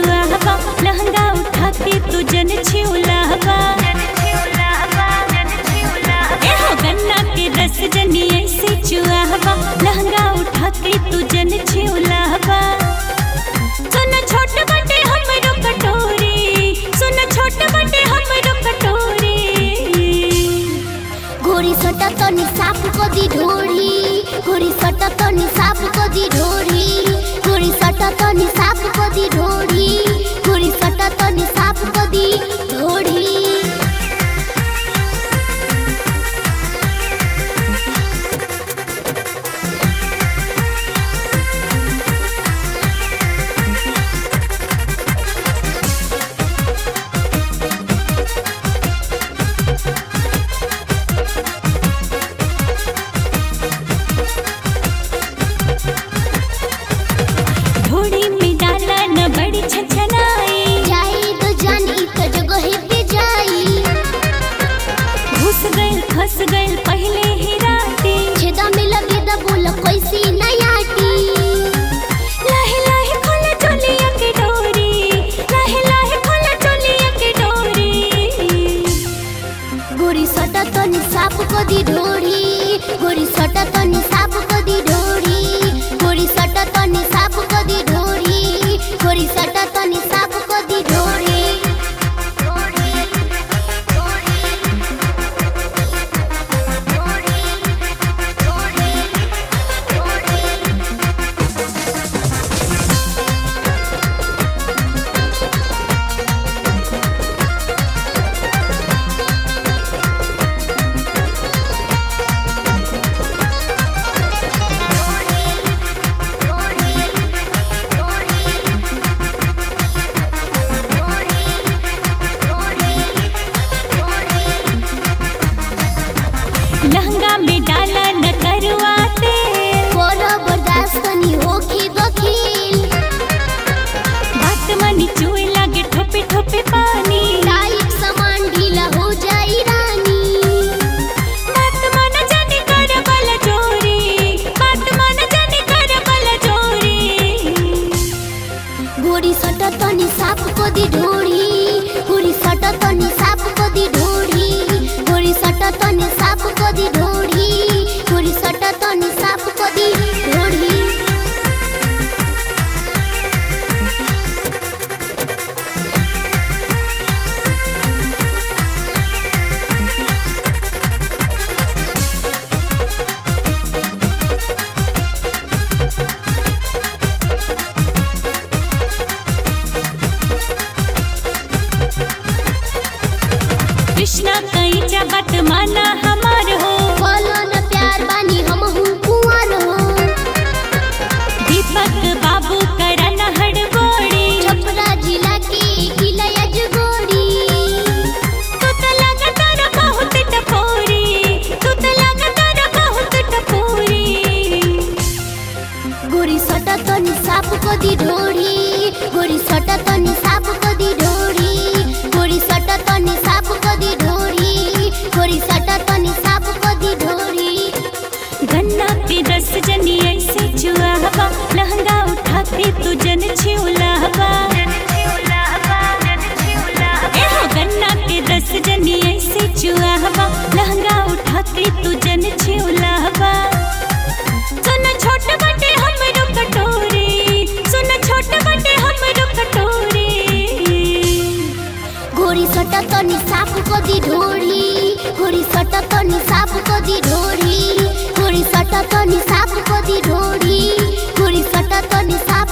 लहंगा उठा के तू जन छिउलावा एहो गन्ना के रस जनी ऐसे चुआवा लहंगा उठा के तू जन छिउलावा सुन छोट बटे हमरो कटोरी सुन छोट बटे हमरो कटोरी गोरी सटा तो निसाफ को दी ढोरी गोरी सटा तो निसाफ को दी ढोरी गोरी सटा तो निसाफ को दी ढोरी गोरी सटा तो निसाफ को दी ढोरी ढोड़ी में डाला न बड़ी छछनाई जाई तो जानी तो जगह पे जाई घुस गइल फंस गइल पहले ही राती छेदा में लगे दा बोला कैसी नयाटी लाहे लाहे खोला चोलिया के डोरी लाहे लाहे खोला चोलिया के डोरी गोरी सटा तो निसाफ को दी ढोरी गोरी सटा तो निसाफ को दी ढोरी गोरी सटा तो निसाफ को दी ढोरी गोरी सटा तो निसाफ को दी ढोरी लहंगा में डाला न करवाते कोरो बर्दाश्त नहीं होगी वकील बात मनी चुए लागे ठोपे ठोपे पानी टाइट सामान ढीला हो जाई रानी बात माना जाने कर बल चोरी बात माना जाने कर बल चोरी गोरी सटा तो निसाफ को दी ढोरी गोरी सटा तो निसाफ को दी ढोरी गोरी सटा तो निसाफ को दी ढोरी गोरी सटा तो निसाफ को दी ढोरी कृष्णा कहीं जा बात माना हमार हो बोलो न प्यार बानी हम हूँ कुंवर हो दीपक बाबू करा न हड़बोड़ी छपरा जिला की किला गोरी तू तो लगा तारा बहुत टपोरी तू तो लगा तारा बहुत टपोरी गोरी सटा तो निसाफ को दी ढोरी गोरी सटा तो निसाफ को दी ढोरी गोरी सटा तो निसाफ को दी ढोरी गोरी सटा तो निसाफ को दी ढोरी गन्ना के रस जनी ऐसे चुआवा लहंगा उठा के तू जन छिउलावा एहो गन्ना के रस जनी ऐसे चुआवा लहंगा उठा के तू जन छिउलावा सुन छोट बटे हमरो कटोरी सुन छोट बटे हमरो कटोरी गोरी सटा तो निसाफ को दी ढोरी गोरी सटा तो निसाफ को दी ढोरी गोरी सटा तो निसाफ को दी ढोरी गोरी सटा तो निसाफ